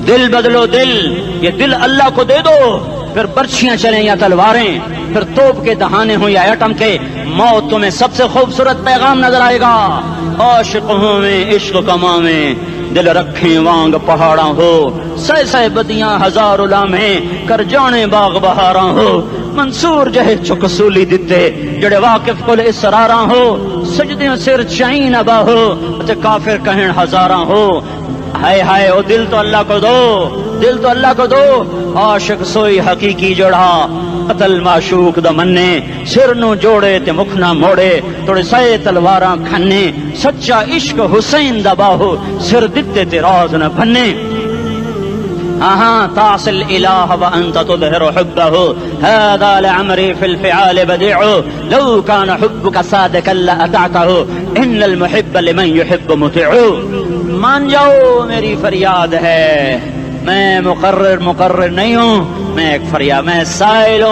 دل بدلو دل، یہ دل اللہ کو دے دو، پھر برچیاں چلیں یا تلواریں، پھر توپ کے دہانے ہوں یا ایٹم کے، موت تمہیں سب سے خوبصورت پیغام نظر آئے گا۔ عاشق ہوں میں عشق کماں میں، دل رکھیں وانگ پہاڑاں ہو، سہ سہ بدیاں ہزار لامہیں، کر جانے باغ بہاراں ہو، منصور جہے چک سولی دتے، جڑے واقف کل اسراراں ہو، سجدیوں سر چائیں ابا ہو، تے کافر کہیں ہزاراں ہو۔ ہائے ہائے او دل تو اللہ کو دو، دل تو اللہ کو دو۔ عاشق سوئی حقیقی جڑا، قتل معشوق دا مننے، سر نو جوڑے تے مکھ نہ موڑے، توڑے سائے تلواراں کھنے، سچا عشق حسین دا باہو، سر دتے تے راز نہ بھنے۔ تعصي الإله وأنت تظهر حبه، هذا لعمري في الفعال بديع، لو كان حبك صادقا لأطعته، إن المحب لمن يحب مطيع۔ مان جاؤ میری فریاد ہے، میں مقرر نہیں ہوں، میں ایک فریاد، میں سائل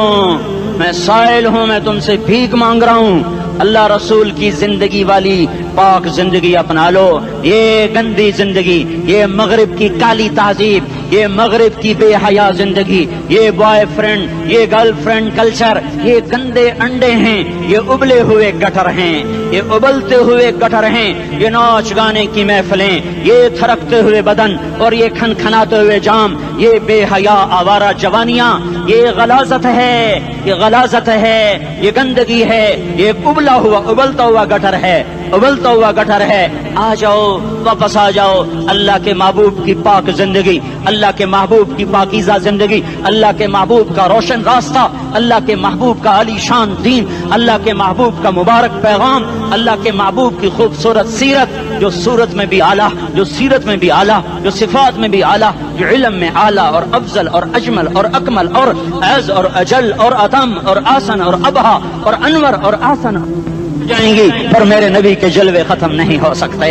ہوں، میں تم سے بھیک مانگ رہا ہوں۔ اللہ رسول کی زندگی والی پاک زندگی اپنا لو، یہ گندی زندگی، یہ مغرب کی کالی تہذیب، یہ مغرب کی بے حیا زندگی، یہ بوائے فرینڈ، یہ گرل فرینڈ کلچر، یہ گندے انڈے ہیں، یہ ابلے ہوئے گٹر ہیں، یہ ابلتے ہوئے گٹر ہیں، یہ ناچ گانے کی محفلیں، یہ تھرکتے ہوئے بدن اور یہ کھنکھناتے ہوئے جام، یہ بے حیا آوارہ جوانیاں، یہ غلاظت ہے، یہ غلاظت ہے، یہ گندگی ہے، یہ ابلتا ہوا گٹر ہے، ابلتا ہوا گٹر ہے۔ آ جاؤ، واپس آ جاؤ، اللہ کے محبوب کی پاک زندگی، اللہ کے محبوب کی پاکیزہ زندگی، اللہ کے محبوب کا روشن راستہ، اللہ کے محبوب کا علی شان دین، اللہ کے محبوب کا مبارک پیغام، اللہ کے محبوب کی خوبصورت سیرت، جو صورت میں بھی اعلیٰ، جو سیرت میں بھی اعلیٰ، جو صفات میں بھی اعلیٰ، جو علم میں اعلیٰ اور افضل اور اجمل اور اکمل اور اعز اور اجل اور اتم اور آسن اور ابہا اور انور اور آسن جائیں گی، پر میرے نبی کے جلوے ختم نہیں ہو سکتے۔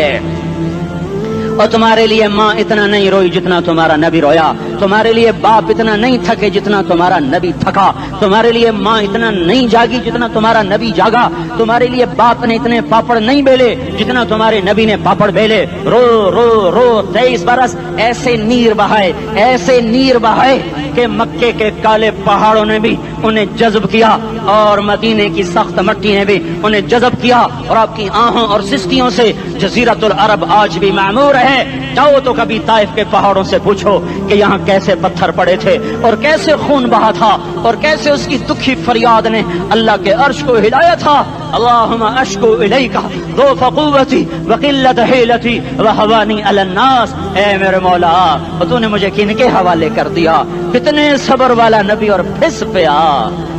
اور تمہارے لیے ماں اتنا نہیں روئی جتنا تمہارا نبی رویا، تمہارے لیے باپ اتنا نہیں تھکے جتنا تمہارا نبی تھکا، تمہارے لیے ماں اتنا نہیں جاگی جتنا تمہارا نبی جاگا، تمہارے لیے باپ نے اتنے پاپڑ نہیں بیلے جتنا تمہارے نبی نے پاپڑ بیلے۔ رو رو رو 23 برس ایسے نیر بہائے کہ مکے کے کالے پہاڑوں نے بھی انہیں جذب کیا اور مدینے کی سخت مٹی نے بھی انہیں جذب کیا، اور آپ کی آہوں اور سستیوں سے جزیرت العرب آج بھی معمور ہے۔ جاؤ تو کبھی طائف کے پہاڑوں سے پوچھو کہ یہاں کیسے پتھر پڑے تھے اور کیسے خون بہا تھا اور کیسے اس کی دکھی فریاد نے اللہ کے عرش کو ہلایا تھا۔ اللہم اشکو الیک ضعف قوتی وقلت حیلتی وہوانی علی الناس۔ اے میرے مولا، تو نے مجھے کن کے حوالے کر دیا؟ کتنے صبر والا نبی، اور پھس پیا،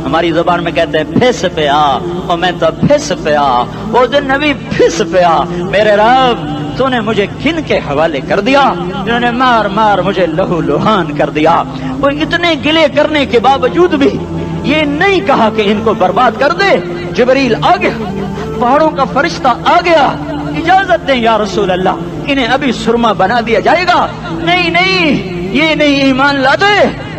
ہماری زبان میں کہتے ہیں پھس پیا، اور میں تو پھس پیا، وہ دن نبی پھس پیا۔ میرے رب، تو نے مجھے کن کے حوالے کر دیا جنہوں نے مار مار مجھے لہو لہان کر دیا؟ وہ اتنے گلے کرنے کے باوجود بھی یہ نہیں کہا کہ ان کو برباد کر دے۔ جبریل آ گیا، پہاڑوں کا فرشتہ آ گیا، اجازت دیں یا رسول اللہ، انہیں ابھی سرما بنا دیا جائے گا۔ نہیں، یہ نہیں ایمان لاتے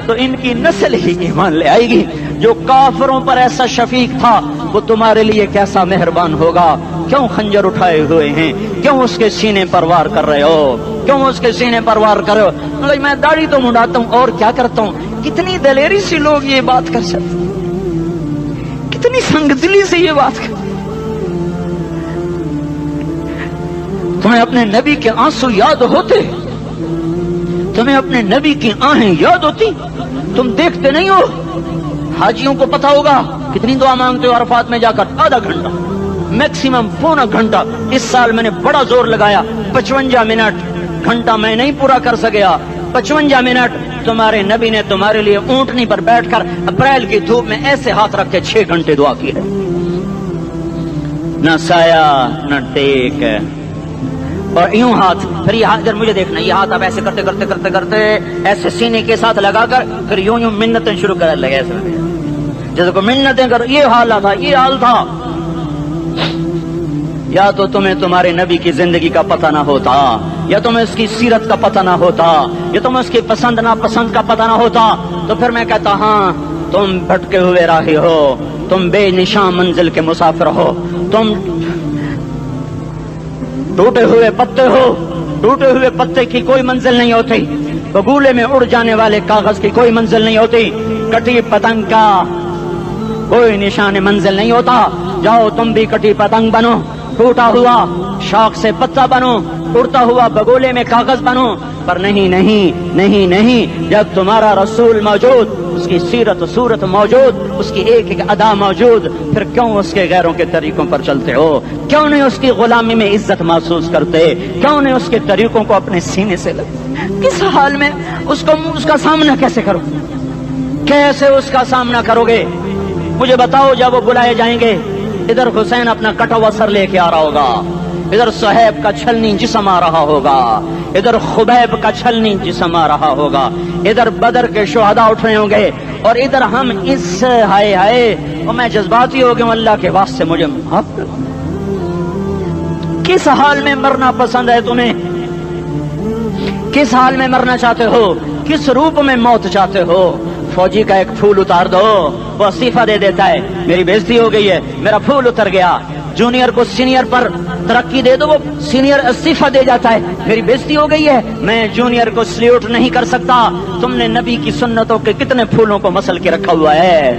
تو ان کی نسل ہی ایمان لے آئے گی۔ جو کافروں پر ایسا شفیق تھا وہ تمہارے لیے کیسا مہربان ہوگا۔ کیوں خنجر اٹھائے ہوئے ہیں؟ کیوں اس کے سینے پر وار کر رہے ہو؟ کیوں اس کے سینے پر وار کر رہے ہو؟ میں داڑھی تو منڈاتا ہوں اور کیا کرتا ہوں۔ کتنی دلیری سے لوگ یہ بات کر سکتے، کتنی سنگدلی سے یہ بات کر۔ تمہیں اپنے نبی کے آنسو یاد ہوتے؟ تمہیں اپنے نبی کی آہیں یاد ہوتی؟ تم دیکھتے نہیں ہو؟ حاجیوں کو پتا ہوگا کتنی دعا مانگتے ہو عرفات میں جا کر؟ آدھا گھنٹہ، میکسیمم پونا گھنٹہ۔ اس سال میں نے بڑا زور لگایا، 55 منٹ، گھنٹہ میں نہیں پورا کر سکیا، 55 منٹ تمہارے نبی نے تمہارے لیے اونٹنی پر بیٹھ کر اپریل کی دھوپ میں ایسے ہاتھ رکھ کے 6 گھنٹے دعا کی ہے۔ نہ سایہ نہ ٹیک، اور یوں ہاتھ، پھر یہ ہاتھ ادھر مجھے دیکھنا، یہ ہاتھ آپ ایسے کرتے کرتے کرتے کرتے ایسے سینے کے ساتھ لگا کر پھر یوں یوں منتیں شروع کر لگے، ایسے جیسے کو منتیں کر۔ یہ حال تھا، یہ حال تھا۔ یا تو تمہیں تمہارے نبی کی زندگی کا پتہ نہ ہوتا، یا تمہیں اس کی سیرت کا پتہ نہ ہوتا، یا تمہیں اس کی پسند ناپسند کا پتہ نہ ہوتا، تو پھر میں کہتا ہاں تم بھٹکے ہوئے راہی ہو، تم بے نشان منزل کے مسافر ہو، تم ٹوٹے ہوئے پتے ہو، ٹوٹے ہوئے پتے کی کوئی منزل نہیں ہوتی۔ بگولے میں اڑ جانے والے کاغذ کی کوئی منزل نہیں ہوتی، کٹی پتنگ کا کوئی نشان منزل نہیں ہوتا۔ جاؤ تم بھی کٹی پتنگ بنو، ٹوٹا ہوا شاخ سے پتا بنو، اڑتا ہوا بگولے میں کاغذ بنو، پر نہیں نہیں نہیں نہیں، جب تمہارا رسول موجود، اس کی سیرت و صورت موجود، اس کی ایک ایک ادا موجود، پھر کیوں اس کے غیروں کے طریقوں پر چلتے ہو؟ کیوں نہیں اس کی غلامی میں عزت محسوس کرتے؟ کیوں نہیں اس کے طریقوں کو اپنے سینے سے لگتے؟ کس حال میں اس کا سامنا کیسے کرو؟ کیسے اس کا سامنا کرو گے؟ مجھے بتاؤ، جب وہ بلائے جائیں گے، ادھر حسین اپنا کٹا ہوا سر لے کے آ رہا ہوگا، ادھر صہیب کا چھلنی جسم آ رہا ہوگا، ادھر خبیب کا چھلنی جسم آ رہا ہوگا، ادھر بدر کے شہداء اٹھ رہے ہوں گے، اور ادھر ہم اس ہائے ہائے، اور میں جذباتی ہو گیا، اللہ کے واسطے مجھے معاف کر۔ کس حال میں مرنا پسند ہے تمہیں؟ کس حال میں مرنا چاہتے ہو؟ کس روپ میں موت چاہتے ہو؟ فوجی کا ایک پھول اتار دو، وہ استعفیٰ دے دیتا ہے، میری بےزتی ہو گئی ہے، میرا پھول اتر گیا۔ جونیئر کو سینئر پر ترقی دے دو، وہ سینئر استعفیٰ دے جاتا ہے، میری بےزتی ہو گئی ہے، میں جونیئر کو سلیوٹ نہیں کر سکتا۔ تم نے نبی کی سنتوں کے کتنے پھولوں کو مسل کے رکھا ہوا ہے؟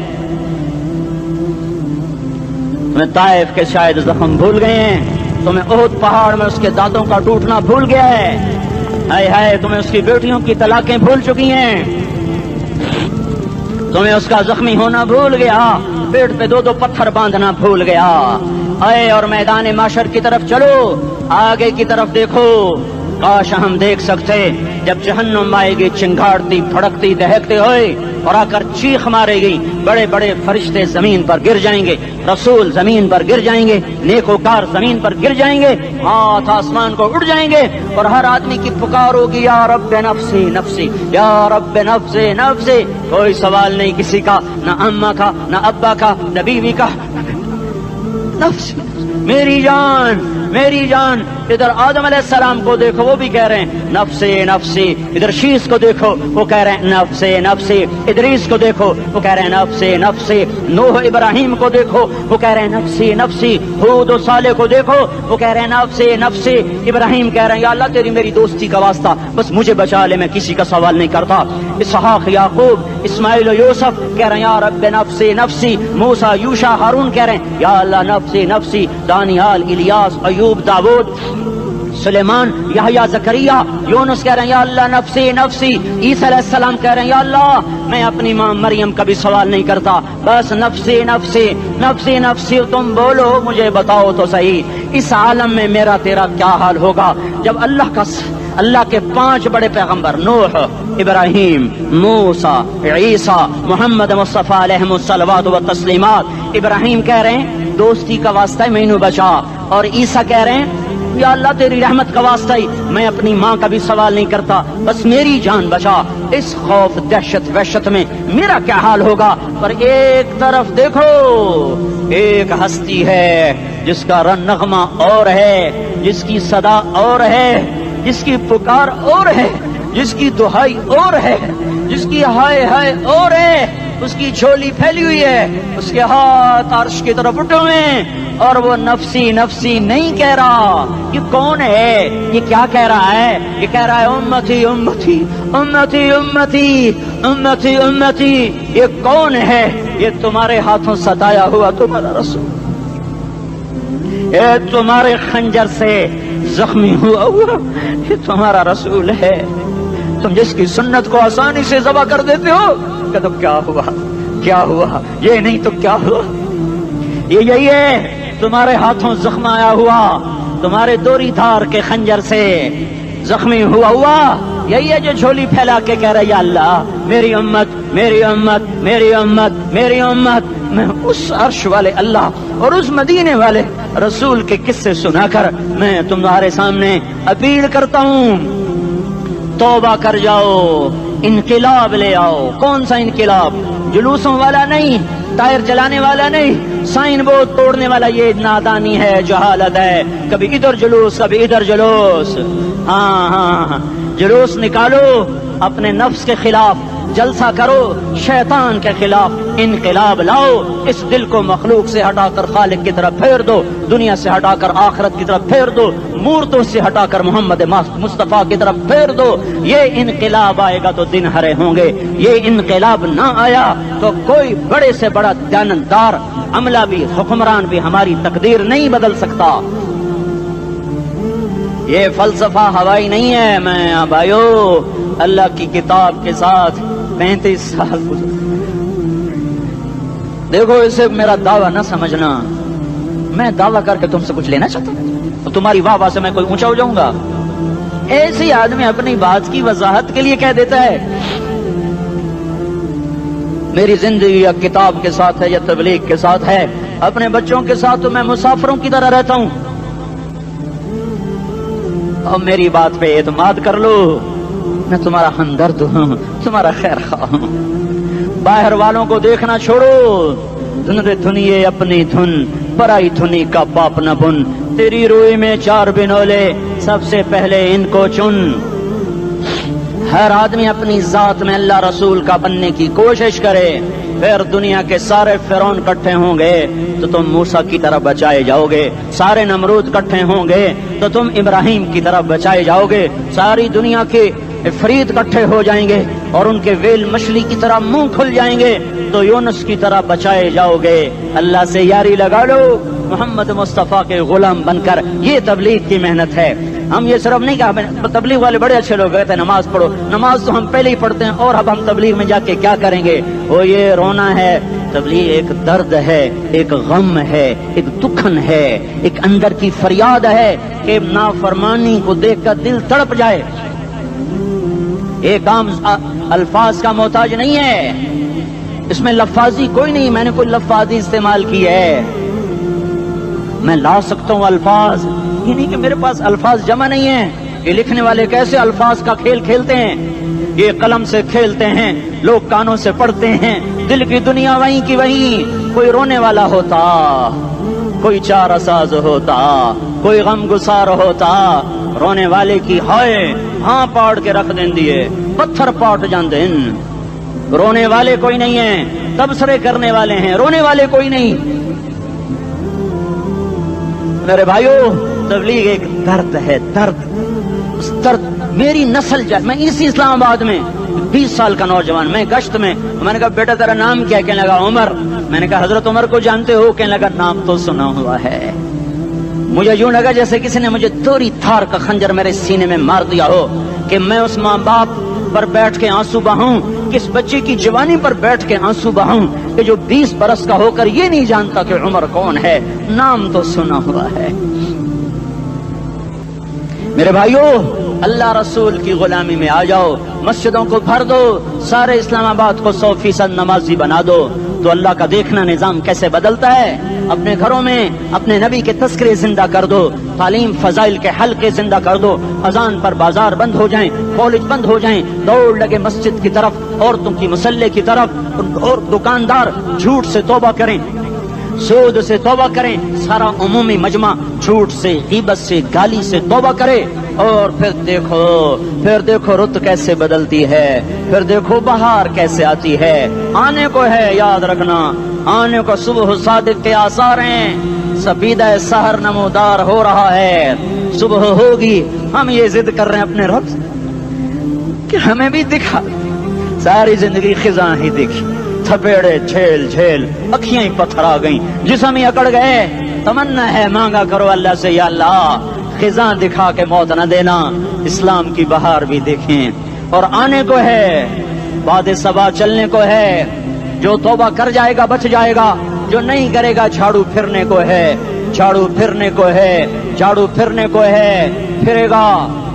تمہیں طائف کے شاید زخم بھول گئے ہیں، تمہیں احد پہاڑ میں اس کے دانتوں کا ٹوٹنا بھول گیا ہے، ہائے ہائے تمہیں اس کی بیٹیوں کی طلاقیں بھول چکی ہیں، تمہیں اس کا زخمی ہونا بھول گیا، پیٹ پہ دو دو پتھر باندھنا بھول گیا۔ آئے اور میدان معاشر کی طرف چلو، آگے کی طرف دیکھو۔ کاش ہم دیکھ سکتے جب جہنم آئے گی چنگھاڑتی پھڑکتی دہکتے ہوئے اور آ کر چیخ مارے گی، بڑے بڑے فرشتے زمین پر گر جائیں گے، رسول زمین پر گر جائیں گے، نیکوکار زمین پر گر جائیں گے، ہاتھ آسمان کو اڑ جائیں گے، اور ہر آدمی کی پکار ہوگی، یا رب نفسی نفسی، یا رب نفسی نفسی۔ کوئی سوال نہیں کسی کا، نہ اماں کا، نہ ابا کا، نہ بیوی کا، نفسی میری جان میری جان۔ ادھر آدم علیہ السلام کو دیکھو، وہ بھی کہہ رہے ہیں نفسی نفسی، ادھر شیس کو دیکھو، وہ کہہ رہے ہیں نفسی نفسی، ادریس کو دیکھو، وہ کہہ رہے ہیں نفسی نفسی، نوح ابراہیم کو دیکھو، وہ کہہ رہے ہیں نفسی نفسی، ہود و صالح کو دیکھو، وہ کہہ رہے ہیں نفسی نفسی۔ ابراہیم کہہ رہے ہیں یا اللہ تیری میری دوستی کا واسطہ، بس مجھے بچا لے، میں کسی کا سوال نہیں کرتا۔ اسحاق یعقوب اسماعیل و یوسف کہہ رہے ہیں یا رب نفسی نفسی۔ موسیٰ یوشع ہارون کہہ رہے ہیں یا اللہ نفسی نفسی۔ دانیال الیاس ایوب داؤد سلیمان یحییٰ زکریہ یونس کہہ رہے ہیں یا اللہ نفسی نفسی۔ عیسیٰ علیہ السلام کہہ رہے ہیں یا اللہ میں اپنی ماں مریم کا بھی سوال نہیں کرتا، بس نفسی نفسی نفسی نفسی۔ تم بولو مجھے بتاؤ تو صحیح، اس عالم میں میرا تیرا کیا حال ہوگا جب اللہ کے 5 بڑے پیغمبر نوح، ابراہیم، موسیٰ، عیسیٰ، محمد مصطفیٰ علیہ الصلوات و تسلیمات۔ ابراہیم کہہ رہے ہیں دوستی کا واسطہ ہے مینوں بچا، اور عیسیٰ کہہ رہے ہیں یا اللہ تیری رحمت کا واسطہ ہی میں اپنی ماں کا بھی سوال نہیں کرتا، بس میری جان بچا۔ اس خوف دہشت وحشت میں میرا کیا حال ہوگا؟ پر ایک طرف دیکھو، ایک ہستی ہے جس کا نغمہ اور ہے، جس کی صدا اور ہے، جس کی پکار اور ہے، جس کی دہائی اور ہے، جس کی ہائے ہائے اور ہے، اس کی جھولی پھیلی ہوئی ہے، اس کے ہاتھ عرش کی طرف اٹھے ہوئے ہیں، اور وہ نفسی نفسی نہیں کہہ رہا۔ یہ کون ہے؟ یہ کیا کہہ رہا ہے؟ یہ کہہ رہا ہے امتی امتی امتی امتی امتی امتی۔ یہ کون ہے؟ یہ تمہارے ہاتھوں ستایا ہوا تمہارا رسول، یہ تمہارے خنجر سے زخمی ہوا یہ تمہارا رسول ہے۔ تم جس کی سنت کو آسانی سے ذبح کر دیتے ہو، کہ تو کیا ہوا کیا ہوا، یہ نہیں تو کیا ہوا۔ یہ یہی ہے تمہارے ہاتھوں زخم آیا ہوا، تمہارے دوری دھار کے خنجر سے زخمی ہوا، یہی ہے جو جھولی پھیلا کے کہہ رہا یا اللہ میری امت میری امت میری امت میری امت۔ میں اس عرش والے اللہ اور اس مدینے والے رسول کے قصے سنا کر میں تمہارے سامنے اپیل کرتا ہوں، توبہ کر جاؤ، انقلاب لے آؤ۔ کون سا انقلاب؟ جلوسوں والا نہیں، ٹائر چلانے والا نہیں، سائن بورڈ توڑنے والا، یہ نادانی ہے، جہالت ہے، کبھی ادھر جلوس کبھی ادھر جلوس۔ ہاں جلوس نکالو اپنے نفس کے خلاف، جلسہ کرو، شیطان کے خلاف انقلاب لاؤ، اس دل کو مخلوق سے ہٹا کر خالق کی طرف پھیر دو، دنیا سے ہٹا کر آخرت کی طرف پھیر دو، مورتوں سے ہٹا کر محمد مصطفیٰ کی طرف پھیر دو۔ یہ انقلاب آئے گا تو دن ہرے ہوں گے، یہ انقلاب نہ آیا تو کوئی بڑے سے بڑا دیانتدار عملہ بھی، حکمران بھی ہماری تقدیر نہیں بدل سکتا۔ یہ فلسفہ ہوائی نہیں ہے۔ میں بھائیو اللہ کی کتاب کے ساتھ 35 سال گزرے، دیکھو اسے میرا دعویٰ نہ سمجھنا، میں دعویٰ کر کے تم سے کچھ لینا چاہتا ہوں تو تمہاری واہ واہ سے میں کوئی اونچا ہو جاؤں گا؟ ایسے آدمی اپنی بات کی وضاحت کے لیے کہہ دیتا ہے میری زندگی یا کتاب کے ساتھ ہے یا تبلیغ کے ساتھ ہے، اپنے بچوں کے ساتھ تو میں مسافروں کی طرح رہتا ہوں، اور میری بات پہ اعتماد کر لو، میں تمہارا ہمدرد ہوں، تمہارا خیر خواہ ہوں۔ باہر والوں کو دیکھنا چھوڑو، دھنیے اپنی دھن، پرائی دھنی کا پاپ نہ بن، تیری روئی میں 4 بنولے، سب سے پہلے ان کو چن۔ ہر آدمی اپنی ذات میں اللہ رسول کا بننے کی کوشش کرے، پھر دنیا کے سارے فرعون اکٹھے ہوں گے تو تم موسیٰ کی طرف بچائے جاؤ گے، سارے نمرود اکٹھے ہوں گے تو تم ابراہیم کی طرف بچائے جاؤ گے، ساری دنیا کے افریت اکٹھے ہو جائیں گے اور ان کے ویل مچھلی کی طرح منہ کھل جائیں گے تو یونس کی طرح بچائے جاؤ گے۔ اللہ سے یاری لگا لو، محمد مصطفیٰ کے غلام بن کر، یہ تبلیغ کی محنت ہے۔ ہم یہ صرف نہیں کہا، تبلیغ والے بڑے اچھے لوگ کہتے ہیں نماز پڑھو، نماز تو ہم پہلے ہی پڑھتے ہیں، اور اب ہم تبلیغ میں جا کے کیا کریں گے؟ وہ یہ رونا ہے، تبلیغ ایک درد ہے، ایک غم ہے، ایک دکھن ہے، ایک اندر کی فریاد ہے کہ نافرمانی کو دیکھ کر دل تڑپ جائے۔ ایک عام الفاظ کا محتاج نہیں ہے، اس میں لفاظی کوئی نہیں، میں نے کوئی لفاظی استعمال کی ہے، میں لا سکتا ہوں الفاظ، یہ نہیں کہ میرے پاس الفاظ جمع نہیں ہیں۔ یہ لکھنے والے کیسے الفاظ کا کھیل کھیلتے ہیں، یہ قلم سے کھیلتے ہیں، لوگ کانوں سے پڑھتے ہیں، دل کی دنیا وہیں کی وہیں، کوئی رونے والا ہوتا، کوئی چارہ ساز ہوتا، کوئی غم گسار ہوتا، رونے والے کی ہائے ہاں پاڑ کے رکھ دیں دیے، پتھر پاٹ جان دیں۔ رونے والے کوئی نہیں ہیں، تبصرے کرنے والے ہیں، رونے والے کوئی نہیں۔ میرے بھائیو تبلیغ ایک درد ہے، درد، اس درد میری نسل میں اسی اسلام آباد میں 20 سال کا نوجوان، میں گشت میں نے کہا بیٹا تیرا نام کیا؟ کہنے لگا عمر۔ میں نے کہا حضرت عمر کو جانتے ہو؟ کہنے لگا نام تو سنا ہوا ہے۔ مجھے یوں لگا جیسے کسی نے مجھے دوری تھار کا خنجر میرے سینے میں مار دیا ہو کہ میں اس ماں باپ پر بیٹھ کے آنسو بہاؤں، کس بچے کی جوانی پر بیٹھ کے آنسو بہاؤں کہ جو 20 برس کا ہو کر یہ نہیں جانتا کہ عمر کون ہے، نام تو سنا ہوا ہے۔ میرے بھائیو اللہ رسول کی غلامی میں آ جاؤ، مسجدوں کو بھر دو، سارے اسلام آباد کو 100% نمازی بنا دو، تو اللہ کا دیکھنا نظام کیسے بدلتا ہے۔ اپنے گھروں میں اپنے نبی کے تذکرے زندہ کر دو، تعلیم فضائل کے حلقے زندہ کر دو، اذان پر بازار بند ہو جائیں، کالج بند ہو جائیں، دوڑ لگے مسجد کی طرف، عورتوں کی مصلے کی طرف، اور دکاندار جھوٹ سے توبہ کریں، سود سے توبہ کریں، سارا عمومی مجمع جھوٹ سے، غیبت سے، گالی سے توبہ کرے، اور پھر دیکھو رت کیسے بدلتی ہے، پھر دیکھو بہار کیسے آتی ہے، آنے کو ہے، یاد رکھنا آنے کو صبح صادق کے آثار ہیں، سفیدہ سحر نمودار ہو رہا ہے، صبح ہوگی، ہم یہ ضد کر رہے ہیں اپنے رب کہ ہمیں بھی دکھا، ساری زندگی خزاں ہی دکھی، تھپیڑے جھیل جھیل، اکھیاں ہی پتھر آ گئیں، جسم ہی اکڑ گئے، تمنا ہے مانگا کرو اللہ سے یا اللہ خزاں دکھا کے موت نہ دینا، اسلام کی بہار بھی دیکھیں، اور آنے کو ہے، باد صبا چلنے کو ہے، جو توبہ کر جائے گا بچ جائے گا، جو نہیں کرے گا جھاڑو پھرنے کو ہے، جھاڑو پھرنے کو ہے، جھاڑو پھرنے کو ہے، پھرے گا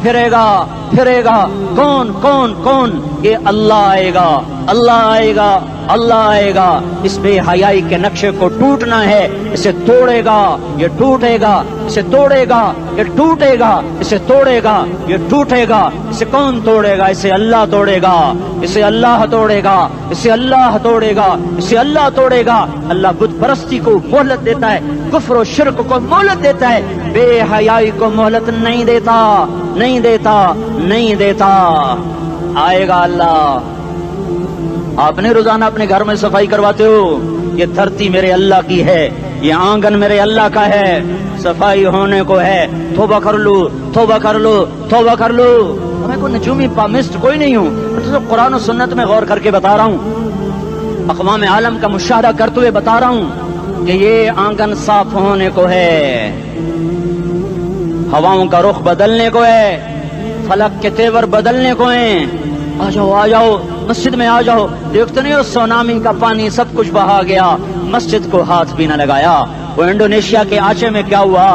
پھرے گا پھرے گا، کون کون کون؟ یہ اللہ آئے گا، اللہ آئے گا، اللہ آئے گا، اس بے حیائی کے نقشے کو ٹوٹنا ہے، اسے توڑے گا، یہ ٹوٹے گا، اسے توڑے گا، یہ ٹوٹے گا، اسے توڑے گا، یہ ٹوٹے گا، اسے کون توڑے گا؟ اسے اللہ توڑے گا، اسے اللہ توڑے گا، اسے اللہ توڑے گا، اسے اللہ توڑے گا۔ اللہ بت پرستی کو مہلت دیتا ہے، کفر و شرک کو مہلت دیتا ہے، بے حیائی کو مہلت نہیں دیتا، نہیں دیتا، نہیں دیتا۔ آئے گا اللہ، آپ نے روزانہ اپنے گھر میں صفائی کرواتے ہو؟ یہ دھرتی میرے اللہ کی ہے، یہ آنگن میرے اللہ کا ہے، صفائی ہونے کو ہے، توبہ کر لو، توبہ کر لو، توبہ کر لو۔ میں کوئی نجومی پامسٹ کوئی نہیں ہوں، میں تو قرآن و سنت میں غور کر کے بتا رہا ہوں، اقوام عالم کا مشاہدہ کرتے ہوئے بتا رہا ہوں کہ یہ آنگن صاف ہونے کو ہے، ہواؤں کا رخ بدلنے کو ہے، فلک کے تیور بدلنے کو ہیں۔ آ جاؤ آ جاؤ مسجد میں آ جاؤ، دیکھتے نہیں ہو سونامی کا پانی سب کچھ بہا گیا، مسجد کو ہاتھ بھی نہ لگایا۔ وہ انڈونیشیا کے آچے میں کیا ہوا؟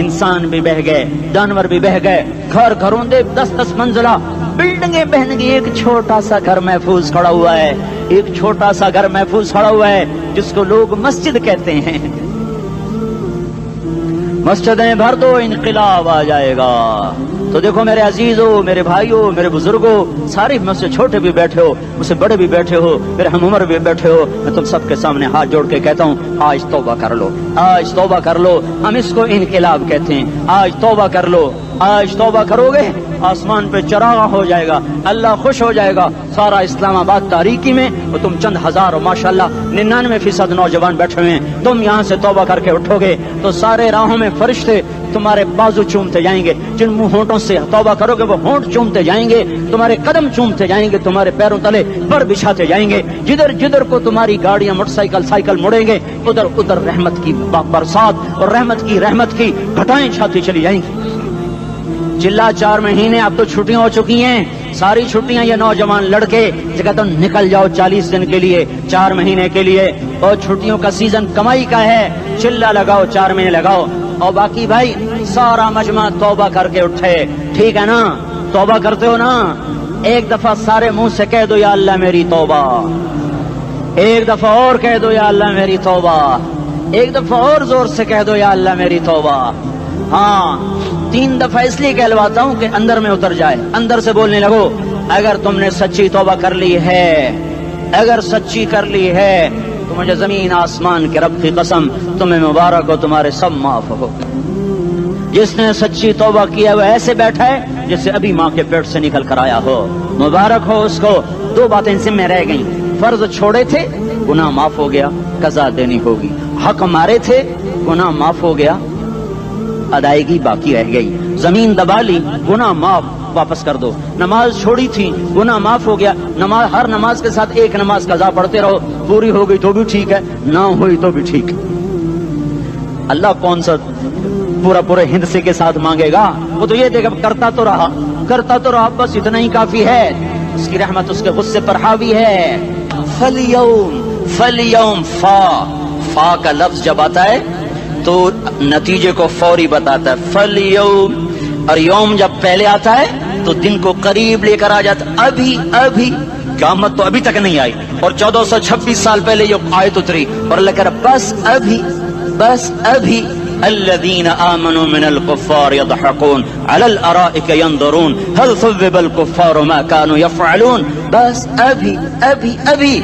انسان بھی بہ گئے، جانور بھی بہ گئے، گھر گھروں دے 10-10 منزلہ بلڈنگیں بہن گئی، ایک چھوٹا سا گھر محفوظ کھڑا ہوا ہے، ایک چھوٹا سا گھر محفوظ کھڑا ہوا ہے جس کو لوگ مسجد کہتے ہیں۔ مسجدیں بھر دو انقلاب آ جائے گا۔ تو دیکھو میرے عزیزو، میرے بھائیو، میرے بزرگو، سارے مجھ سے چھوٹے بھی بیٹھے ہو، مجھ سے بڑے بھی بیٹھے ہو، میرے ہم عمر بھی بیٹھے ہو، میں تم سب کے سامنے ہاتھ جوڑ کے کہتا ہوں آج توبہ کر لو، آج توبہ کر لو۔ ہم اس کو انقلاب کہتے ہیں۔ آج توبہ کر لو، آج توبہ کرو گے آسمان پہ چراغ ہو جائے گا، اللہ خوش ہو جائے گا۔ سارا اسلام آباد تاریکی میں وہ تم چند ہزار اور ماشاءاللہ 99% نوجوان بیٹھے ہوئے ہیں، تم یہاں سے توبہ کر کے اٹھو گے تو سارے راہوں میں فرشتے تمہارے بازو چومتے جائیں گے، جن منہ ہونٹوں سے توبہ کرو گے وہ ہونٹ چومتے جائیں گے، تمہارے قدم چومتے جائیں گے، تمہارے پیروں تلے پر بچھاتے جائیں گے، جدھر جدھر کو تمہاری گاڑیاں موٹر سائیکل سائیکل مڑیں گے ادھر ادھر رحمت کی برسات اور رحمت کی گھٹائیں چھاتی چلی جائیں گی۔ چلا 4 مہینے اب تو چھٹیاں ہو چکی ہیں، ساری چھٹیاں یہ نوجوان لڑکے جگہ تو نکل جاؤ 40 دن کے لیے، 4 مہینے کے لیے، اور چھٹیوں کا سیزن کمائی کا ہے، چلا لگاؤ 4 مہینے لگاؤ، اور باقی بھائی سارا مجمع توبہ کر کے اٹھے، ٹھیک ہے نا؟ توبہ کرتے ہو نا؟ ایک دفعہ سارے منہ سے کہہ دو یا اللہ میری توبہ، ایک دفعہ اور کہہ دو یا اللہ میری توبہ، ایک دفعہ اور زور سے کہہ دو یا اللہ میری توبہ۔ ہاں 3 دفعہ اس لیے کہلواتا ہوں کہ اندر میں اتر جائے، اندر سے بولنے لگو۔ اگر تم نے سچی توبہ کر لی ہے، اگر سچی کر لی ہے تو مجھے زمین آسمان کے رب کی قسم تمہیں مبارک ہو، تمہارے سب معاف ہو۔ جس نے سچی توبہ کیا وہ ایسے بیٹھا ہے جسے ابھی ماں کے پیٹ سے نکل کر آیا ہو، مبارک ہو اس کو۔ 2 باتیں ذمہ رہ گئیں، فرض چھوڑے تھے گناہ معاف ہو گیا، قضا دینی ہوگی، حق مارے تھے گناہ معاف ہو گیا، ادائیگی باقی رہ گئی، زمین دبا لی گناہ معاف، واپس کر دو، نماز چھوڑی تھی گناہ معاف ہو گیا، نماز ہر نماز کے ساتھ ایک نماز قضا پڑھتے رہو، پوری ہو گئی تو بھی ٹھیک ہے، نہ ہوئی تو بھی ٹھیک ہے۔ اللہ کون سا پورے ہند سے کے ساتھ مانگے گا؟ وہ تو یہ دیکھا کرتا تو رہا بس اتنا ہی کافی ہے، اس کی رحمت اس کے غصے پر حاوی ہے۔ فَالْيَوْمِ فا کا لفظ جب آتا ہے تو نتیجے کو فوری بتاتا ہے، فَالْيَوْمِ، اور یوم جب پہلے آتا ہے تو دن کو قریب لے کر آ جاتا، ابھی قیامت تو ابھی تک نہیں آئی، اور 1426 سال پہلے یہ آیت اتری، اور اللہ کہہ رہا بس ابھی الذين آمنوا من الكفار يضحكون على الارائك ينظرون هل ثوب الكفار ما كانوا يفعلون۔ بس ابھی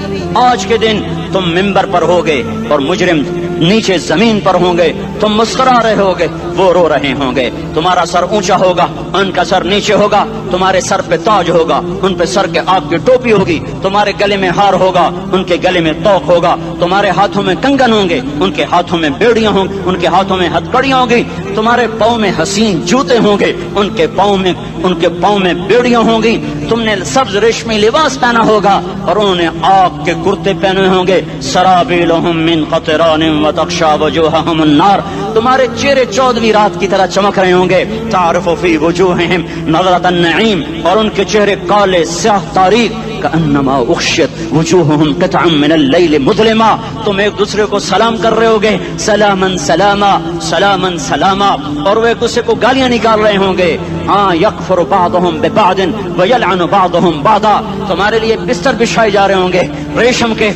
آج کے دن تم منبر پر ہوگے اور مجرم نیچے زمین پر ہوں گے، تم مسکرا رہے ہوگے، وہ رو رہے ہوں گے، تمہارا سر اونچا ہوگا، ان کا سر نیچے ہوگا، تمہارے سر پہ تاج ہوگا، ان پہ سر کے آگ کی ٹوپی ہوگی، تمہارے گلے میں ہار ہوگا، ان کے گلے میں توق ہوگا، تمہارے ہاتھوں میں کنگن ہوں گے، ان کے ہاتھوں میں بیڑیاں ہوں گی، ان کے ہاتھوں میں ہتھکڑیاں ہوں گی، تمہارے پاؤں میں حسین جوتے ہوں گے، ان کے پاؤں میں بیڑیاں ہوں گی، تم نے سبز ریشمی لباس پہنا ہوگا اور انہوں نے آگ کے کرتے پہنے ہوں گے، سرابیلہم من قطران وتغشا وجوہہم النار، تمہارے چہرے 14ویں رات کی طرح چمک رہے ہوں گے، تعرف فی وجوہہم نظرۃ النعیم، اور ان کے چہرے کالے سیاہ تاریک، کأنما اغشیت وجوہہم قطعا من اللیل مظلما، تم ایک دوسرے کو سلام کر رہے ہوگے، سلامن سلاما سلامن سلاما، اور وہ ایک دوسرے کو گالیاں نکال رہے ہوں گے، ہاں یکفر بعضہم ببعض ویلعن بعضہم بعضا، تمہارے لیے بستر بچھائے جا رہے ہوں گے ریشم کے،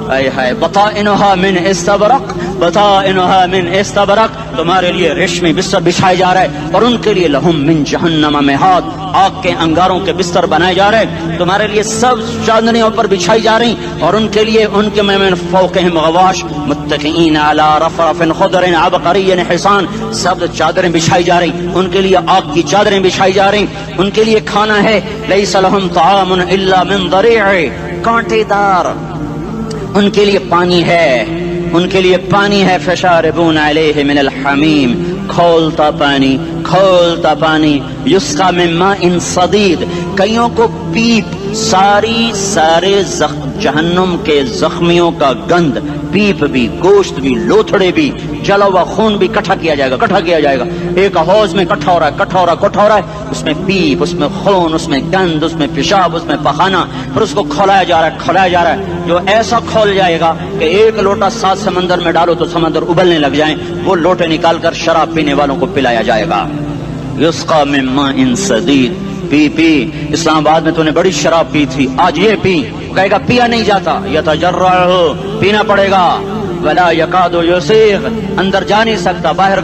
اے ہائے بطائنها من استبرق، بطائنها من استبرق، تمہارے لیے ریشمی بستر بچھائے جا رہے اور ان کے لیے لہم من جہنم مہاد، آگ کے انگاروں کے بستر بنائے جا رہے، تمہارے لیے سب چادریوں پر بچھائی جا رہی اور ان کے لیے ان کے من فوقہم غواش متکئین علی رفرف خضر عبقری حسان، سب چادریں بچھائی جا رہی، ان کے لیے آگ کی چادریں بچھائی جا رہی، ان کے لیے کھانا ہے لیس لہم طعام الا من ضریع، کانٹے دار، ان کے لیے پانی ہے، ان کے لیے پانی ہے، فشاربون علیہ من الحمیم، کھولتا پانی، کھولتا پانی، یسقا من ماء صدید، کئیوں کو پیپ، سارے جہنم کے زخمیوں کا گند، پیپ بھی، گوشت بھی، لوتھڑے بھی، جلا ہوا خون بھی اکٹھا کیا جائے گا، اکٹھا کیا جائے گا، ایک حوض میں اکٹھا ہو رہا ہے، اکٹھا ہو رہا ہے، اکٹھا ہو رہا ہے، اس میں پیپ، اس میں خون، اس میں گند، اس میں پیشاب، اس میں پخانہ، پھر اس کو کھولایا جا رہا ہے، کھولایا جا رہا ہے، جو ایسا کھول جائے گا کہ ایک لوٹا 7 سمندر میں ڈالو تو سمندر ابلنے لگ جائیں، وہ لوٹے نکال کر شراب پینے والوں کو پلایا جائے گا، یسقا من ماء صدید، پی پی، اسلام آباد میں تو نے بڑی شراب پی تھی، آج یہ پی، کہے گا پیا نہیں جاتا، یتجرعہ، پینا پڑے گا، ولا یکاد یسیغ، اندر جا نہیں سکتا، باہر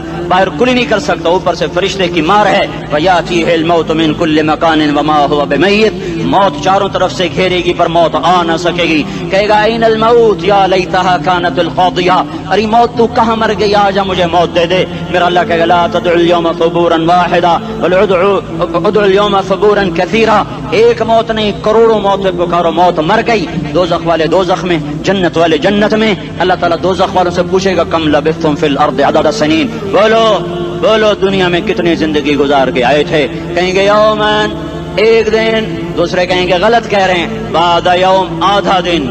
کلی نہیں کر سکتا، اوپر سے فرشتے کی مار ہے، ویاتیہ الموت من کل مکان وما هو بمیت، موت چاروں طرف سے گھیرے گی پر موت آ نہ سکے گی، کہے گا این الموت یا لیتہا کانت القاضیہ، ارے موت تو کہاں مر گئی، آجا مجھے موت دے دے، میرا اللہ کہے گا لا تدعو اليوم ثبورا واحدا بل ادعو اليوم ثبورا کثیرا، ایک موت نہیں کروڑوں موتیں پکارو، موت مر گئی، دوزخ والے دوزخ میں، جنت والے جنت میں، اللہ تعالیٰ دوزخ والوں سے پوچھے گا کم لبثتم فی الارض عدد سنین، بولو دنیا میں کتنی زندگی گزار کے آئے تھے، کہیں گے یومن، ایک دن، دوسرے کہیں گے غلط کہہ رہے ہیں، بعد یوم، آدھا دن،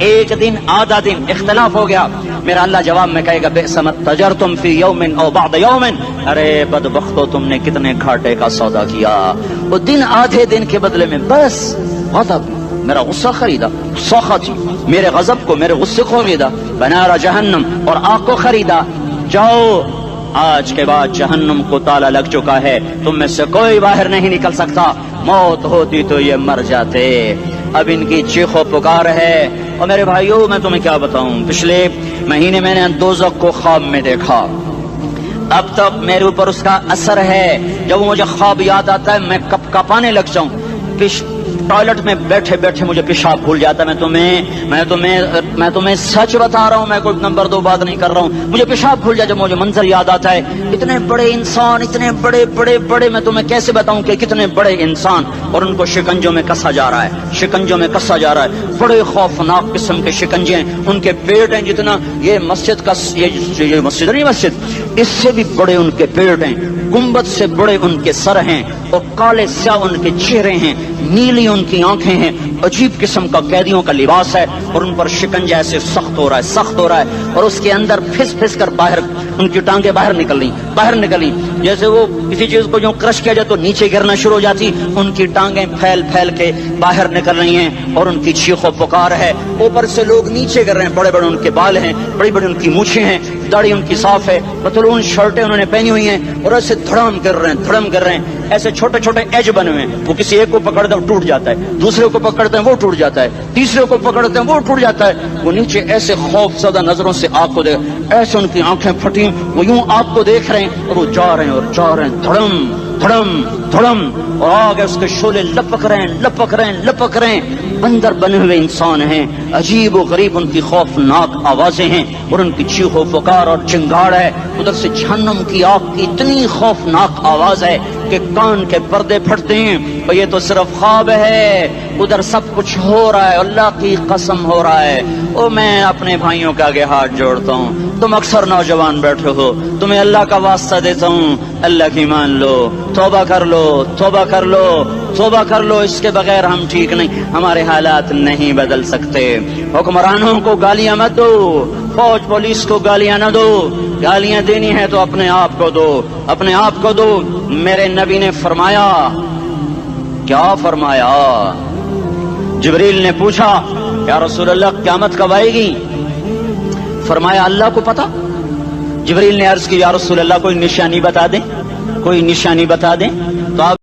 ایک دن، آدھا دن، اختلاف ہو گیا، میرا اللہ جواب میں کہے گا بئس ما تجرتم فی یوم او بعد یوم، ارے بدبختو تم نے کتنے گھاٹے کا سودا کیا، وہ دن آدھے دن کے بدلے میں بس غضب، میرا غصہ خریدا، سخط، میرے غضب کو، میرے غصے کو خریدا، بنارا جہنم، اور آگ کو خریدا، جاؤ آج کے بعد جہنم کو تالا لگ چکا ہے، تم میں سے کوئی باہر نہیں نکل سکتا، موت ہوتی تو یہ مر جاتے، اب ان کی چیخ و پکار ہے، اور میرے بھائیوں میں تمہیں کیا بتاؤں، پچھلے مہینے میں نے دوزخ کو خواب میں دیکھا، اب تک میرے اوپر اس کا اثر ہے، جب مجھے خواب یاد آتا ہے میں کپ کپانے لگ جاؤں، ٹوائلٹ میں بیٹھے بیٹھے مجھے پیشاب بھول جاتا ہے، میں تمہیں سچ بتا رہا ہوں، میں کوئی نمبر 2 بات نہیں کر رہا ہوں، مجھے پیشاب بھول جاتا ہے، مجھے منظر یاد آتا ہے، اتنے بڑے انسان، اتنے بڑے میں تمہیں کیسے بتاؤں کہ کتنے بڑے انسان، اور ان کو شکنجوں میں کسا جا رہا ہے، بڑے خوفناک قسم کے شکنجے ہیں، ان کے پیٹ ہیں جتنا یہ مسجد کا، یہ مسجد نہیں، مسجد اس سے بھی بڑے ان کے پیٹ ہیں، گنبد سے بڑے ان کے سر ہیں، اور کالے سیاہ ان کے چہرے ہیں، نیلی ان کی آنکھیں ہیں، عجیب قسم کا قیدیوں کا لباس ہے، اور ان پر شکنجہ ایسے سخت ہو رہا ہے، اور اس کے اندر پھس کر باہر ان کی ٹانگیں باہر نکلی، جیسے وہ کسی چیز کو جو کرش کیا جائے تو نیچے گرنا شروع ہو جاتی، ان کی ٹانگیں پھیل کے باہر نکل رہی ہیں، اور ان کی چیخ و پکار ہے، اوپر سے لوگ نیچے گر رہے ہیں، بڑے ان کے بال ہیں، بڑی ان کی مونچھیں ہیں، داڑھی ان کی صاف ہے، پتلون شرٹیں انہوں نے پہنی ہوئی ہیں، اور ایسے دھڑام کر رہے ہیں، ایسے چھوٹے ایج بنے ہوئے ہیں، وہ کسی ایک کو پکڑتے ہیں وہ ٹوٹ جاتا ہے، دوسرے کو پکڑتے ہیں وہ ٹوٹ جاتا ہے، تیسرے کو پکڑتے ہیں وہ ٹوٹ جاتا ہے، وہ نیچے ایسے خوف زدہ نظروں سے آگ کو دیکھ، ایسے ان کی آنکھیں پھٹی، وہ یوں آگ کو دیکھ رہے ہیں، اور وہ جا رہے ہیں، دھڑم، اور آگے اس کے شعلے لپک رہے ہیں، اندر بنے ہوئے انسان ہیں، عجیب و غریب ان کی خوفناک آوازیں ہیں، اور ان کی چیخ و پکار اور چنگاڑ ہے، ادھر سے جہنم کی آگ کی اتنی خوفناک آواز ہے کہ کان کے پردے پھٹتے ہیں، اور یہ تو صرف خواب ہے، ادھر سب کچھ ہو رہا ہے، اللہ کی قسم ہو رہا ہے، اور میں اپنے بھائیوں کے آگے ہاتھ جوڑتا ہوں، تم اکثر نوجوان بیٹھے ہو، تمہیں اللہ کا واسطہ دیتا ہوں، اللہ کی مان لو، توبہ کر لو، اس کے بغیر ہم ٹھیک نہیں، ہمارے حالات نہیں بدل سکتے، حکمرانوں کو گالیاں مت دو، فوج پولیس کو گالیاں نہ دو، گالیاں دینی ہے تو اپنے آپ کو دو، میرے نبی نے فرمایا، کیا فرمایا؟ جبریل نے پوچھا یا رسول اللہ قیامت کب آئے گی؟ فرمایا اللہ کو پتا۔ جبریل نے عرض کی یا رسول اللہ کوئی نشانی بتا دیں،